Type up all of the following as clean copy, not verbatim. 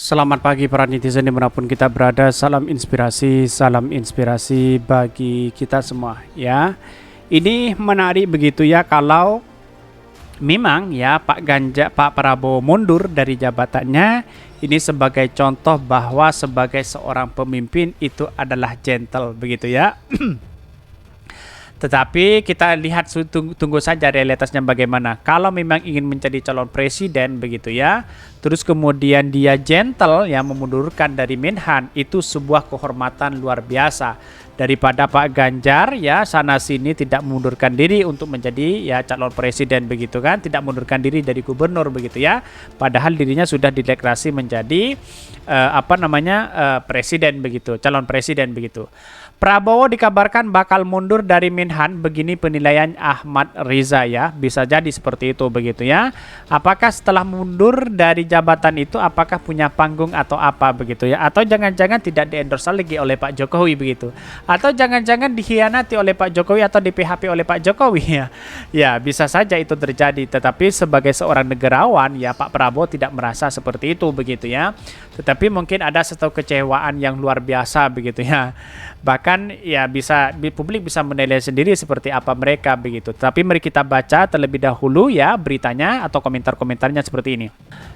Selamat pagi para netizen dimanapun kita berada. Salam inspirasi bagi kita semua ya. Ini menarik begitu ya kalau memang ya Pak Prabowo mundur dari jabatannya. Ini sebagai contoh bahwa sebagai seorang pemimpin itu adalah gentle begitu ya. Tetapi kita lihat tunggu saja realitasnya bagaimana. Kalau memang ingin menjadi calon presiden begitu ya, terus kemudian dia gentle yang memundurkan dari Menhan, itu sebuah kehormatan luar biasa daripada Pak Ganjar ya sana sini tidak mengundurkan diri untuk menjadi ya calon presiden begitu kan, tidak mengundurkan diri dari gubernur begitu ya. Padahal dirinya sudah dideklarasi menjadi presiden begitu, calon presiden begitu. Prabowo dikabarkan bakal mundur dari Menhan, begini penilaian Ahmad Riza ya. Bisa jadi seperti itu begitu ya. Apakah setelah mundur dari jabatan itu apakah punya panggung atau apa begitu ya? Atau jangan-jangan tidak di-endorse lagi oleh Pak Jokowi begitu. Atau jangan-jangan dikhianati oleh Pak Jokowi atau di PHP oleh Pak Jokowi ya. Ya, bisa saja itu terjadi, tetapi sebagai seorang negarawan ya Pak Prabowo tidak merasa seperti itu begitu ya. Tetapi mungkin ada satu kecewaan yang luar biasa begitu ya. Bahkan ya publik bisa menilai sendiri seperti apa mereka begitu. Tapi mari kita baca terlebih dahulu ya beritanya atau komentar-komentarnya seperti ini.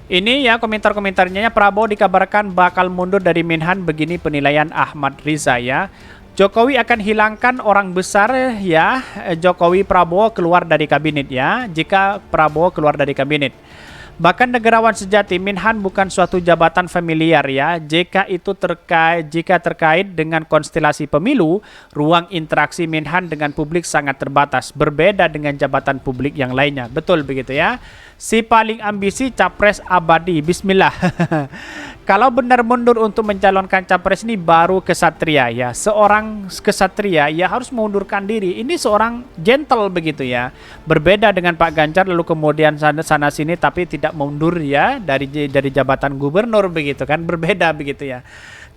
Ini ya komentar-komentarnya. Prabowo dikabarkan bakal mundur dari Menhan, begini penilaian Ahmad Riza ya. Jokowi akan hilangkan orang besar ya. Jokowi Prabowo keluar dari kabinet ya. Jika Prabowo keluar dari kabinet. Bahkan negarawan sejati, Menhan bukan suatu jabatan familiar ya. Jika terkait dengan konstelasi pemilu, ruang interaksi Menhan dengan publik sangat terbatas, berbeda dengan jabatan publik yang lainnya. Betul begitu ya. Si paling ambisi capres abadi, bismillah. Kalau benar mundur untuk mencalonkan capres ini baru kesatria ya. Seorang kesatria ya harus mengundurkan diri. Ini seorang gentle begitu ya. Berbeda dengan Pak Ganjar lalu kemudian sana sini tapi tidak mundur ya dari jabatan gubernur begitu kan. Berbeda begitu ya.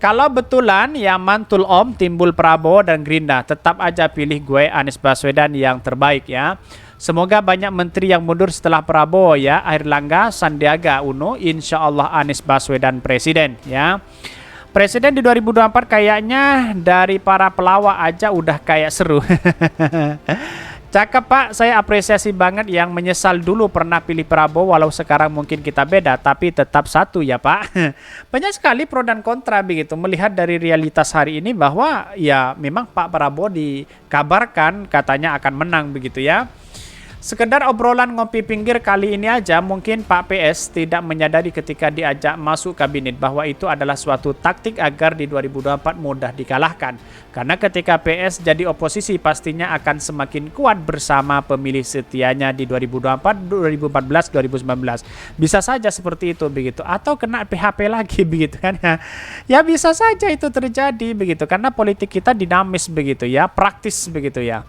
Kalau betulan ya mantul Om timbul Prabowo dan Gerindra, tetap aja pilih gue Anies Baswedan yang terbaik ya. Semoga banyak menteri yang mundur setelah Prabowo ya. Airlangga, Sandiaga Uno, insya Allah Anies Baswedan presiden ya. Presiden di 2024 kayaknya dari para pelawak aja udah kayak seru. Cakep Pak, saya apresiasi banget yang menyesal dulu pernah pilih Prabowo walau sekarang mungkin kita beda, tapi tetap satu ya Pak. Banyak sekali pro dan kontra begitu. Melihat dari realitas hari ini bahwa ya memang Pak Prabowo dikabarkan katanya akan menang begitu ya. Sekedar obrolan ngopi pinggir kali ini aja, mungkin Pak PS tidak menyadari ketika diajak masuk kabinet bahwa itu adalah suatu taktik agar di 2024 mudah dikalahkan. Karena ketika PS jadi oposisi pastinya akan semakin kuat bersama pemilih setianya di 2024, 2014, 2019. Bisa saja seperti itu begitu. Atau kena PHP lagi begitu kan ya. Ya bisa saja itu terjadi begitu. Karena politik kita dinamis begitu ya, praktis begitu ya.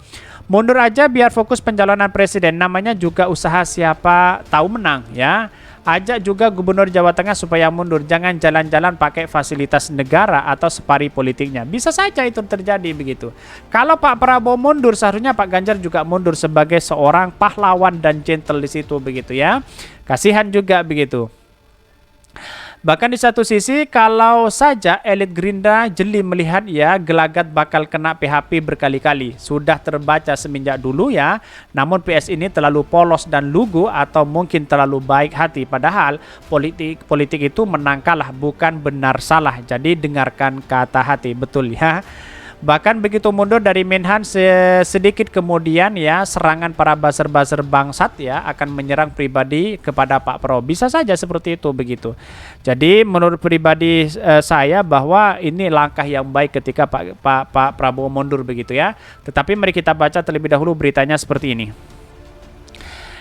Mundur aja biar fokus pencalonan presiden, namanya juga usaha siapa tahu menang ya. Ajak juga Gubernur Jawa Tengah supaya mundur, jangan jalan-jalan pakai fasilitas negara atau separi politiknya. Bisa saja itu terjadi begitu. Kalau Pak Prabowo mundur, seharusnya Pak Ganjar juga mundur sebagai seorang pahlawan dan gentle di situ begitu ya. Kasihan juga begitu. Bahkan di satu sisi kalau saja elit Gerindra jeli melihat ya Gelagat bakal kena PHP berkali-kali. Sudah terbaca semenjak dulu ya. Namun PS ini terlalu polos dan lugu atau mungkin terlalu baik hati. Padahal politik itu menang kalah bukan benar salah. Jadi dengarkan kata hati, betul ya. Bahkan begitu mundur dari Menhan sedikit kemudian ya serangan para buzzer-buzzer bangsat ya akan menyerang pribadi kepada Pak Prabowo. Bisa saja seperti itu begitu. Jadi menurut pribadi saya bahwa ini langkah yang baik ketika Pak Prabowo mundur begitu ya. Tetapi mari kita baca terlebih dahulu beritanya seperti ini.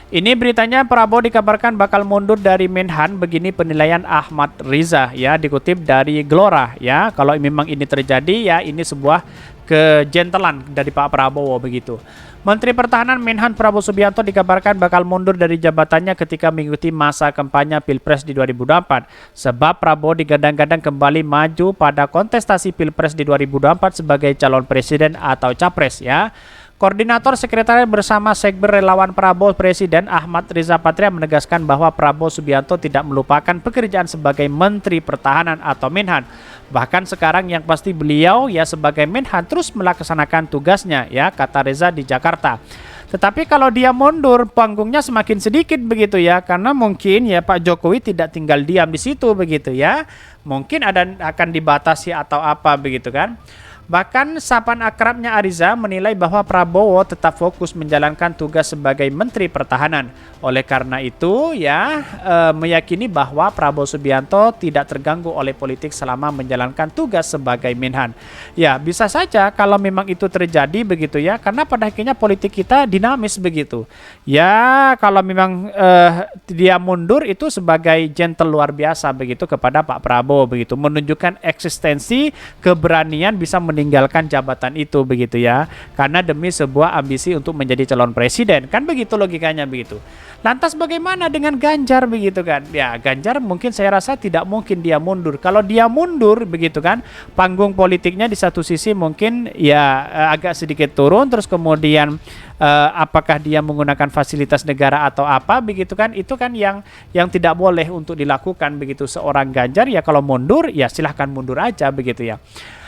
Ini beritanya Prabowo dikabarkan bakal mundur dari Menhan, begini penilaian Ahmad Riza ya, dikutip dari Gelora ya. Kalau memang ini terjadi ya ini sebuah kegentelan dari Pak Prabowo begitu. Menteri Pertahanan Menhan Prabowo Subianto dikabarkan bakal mundur dari jabatannya ketika mengikuti masa kampanye Pilpres di 2024. Sebab Prabowo digadang-gadang kembali maju pada kontestasi Pilpres di 2024 sebagai calon presiden atau capres ya. Koordinator Sekretariat Bersama Sekber Relawan Prabowo Presiden Ahmad Riza Patria menegaskan bahwa Prabowo Subianto tidak melupakan pekerjaan sebagai Menteri Pertahanan atau Menhan. Bahkan sekarang yang pasti beliau ya sebagai Menhan terus melaksanakan tugasnya ya, kata Reza di Jakarta. Tetapi kalau dia mundur, panggungnya semakin sedikit begitu ya, karena mungkin ya Pak Jokowi tidak tinggal diam di situ begitu ya. Mungkin akan dibatasi atau apa begitu kan. Bahkan sapaan akrabnya Ariza menilai bahwa Prabowo tetap fokus menjalankan tugas sebagai Menteri Pertahanan. Oleh karena itu ya meyakini bahwa Prabowo Subianto tidak terganggu oleh politik selama menjalankan tugas sebagai Menhan. Ya bisa saja kalau memang itu terjadi begitu ya, karena pada akhirnya politik kita dinamis begitu. Ya kalau memang dia mundur itu sebagai gentle luar biasa begitu kepada Pak Prabowo begitu, menunjukkan eksistensi keberanian bisa meninggalkan jabatan itu begitu ya, karena demi sebuah ambisi untuk menjadi calon presiden, kan begitu logikanya begitu. Lantas bagaimana dengan Ganjar begitu kan? Ya Ganjar mungkin saya rasa tidak mungkin dia mundur. Kalau dia mundur begitu kan, panggung politiknya di satu sisi mungkin ya agak sedikit turun, terus kemudian apakah dia menggunakan fasilitas negara atau apa begitu kan, itu kan yang tidak boleh untuk dilakukan begitu. Seorang Ganjar ya kalau mundur ya silahkan mundur aja begitu ya.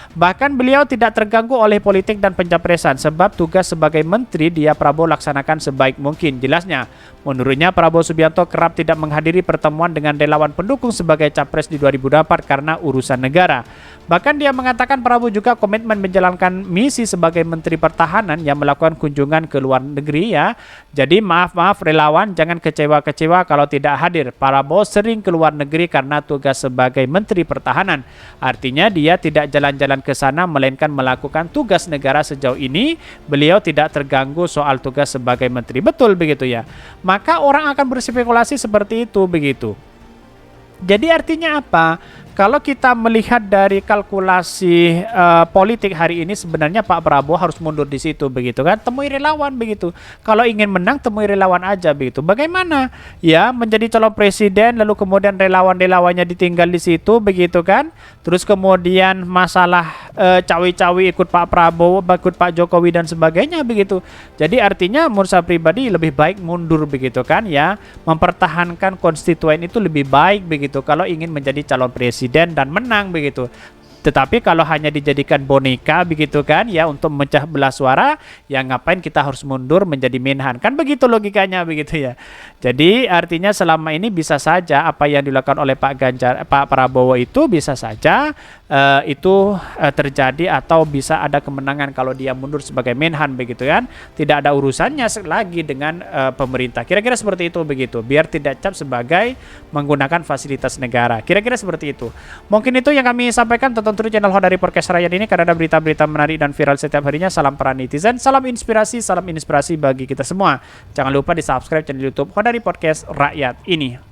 Bahkan beliau tidak terganggu oleh politik dan pencapresan sebab tugas sebagai menteri dia Prabowo laksanakan sebaik mungkin. Jelasnya, menurutnya Prabowo Subianto kerap tidak menghadiri pertemuan dengan relawan pendukung sebagai capres di 2024 karena urusan negara. Bahkan dia mengatakan Prabowo juga komitmen menjalankan misi sebagai Menteri Pertahanan yang melakukan kunjungan ke luar negeri ya. Jadi maaf relawan jangan kecewa-kecewa kalau tidak hadir. Prabowo sering ke luar negeri karena tugas sebagai Menteri Pertahanan. Artinya dia tidak jalan-jalan ke sana melainkan melakukan tugas negara. Sejauh ini beliau tidak terganggu soal tugas sebagai menteri. Betul begitu ya. Maka orang akan berspekulasi seperti itu begitu. Jadi artinya apa? Kalau kita melihat dari kalkulasi politik hari ini sebenarnya Pak Prabowo harus mundur di situ begitu kan, temui relawan begitu. Kalau ingin menang temui relawan aja begitu. Bagaimana? Ya menjadi calon presiden lalu kemudian relawan-relawannya ditinggal di situ begitu kan. Terus kemudian masalah cawi-cawi ikut Pak Prabowo, ikut Pak Jokowi dan sebagainya begitu. Jadi artinya menurut saya pribadi lebih baik mundur begitu kan ya. Mempertahankan konstituen itu lebih baik begitu kalau ingin menjadi calon presiden dan menang begitu. Tetapi kalau hanya dijadikan boneka begitu kan ya untuk memecah belah suara, ya ngapain kita harus mundur menjadi Menhan? Kan begitu logikanya begitu ya. Jadi artinya selama ini bisa saja apa yang dilakukan oleh Pak Prabowo itu bisa saja terjadi atau bisa ada kemenangan kalau dia mundur sebagai Menhan begitu kan. Tidak ada urusannya lagi dengan pemerintah. Kira-kira seperti itu begitu. Biar tidak cap sebagai menggunakan fasilitas negara. Kira-kira seperti itu. Mungkin itu yang kami sampaikan. Tonton terus channel Hodari Podcast Rakyat ini karena ada berita-berita menarik dan viral setiap harinya. Salam para netizen, salam inspirasi bagi kita semua. Jangan lupa di subscribe channel YouTube Hodari Podcast Rakyat ini.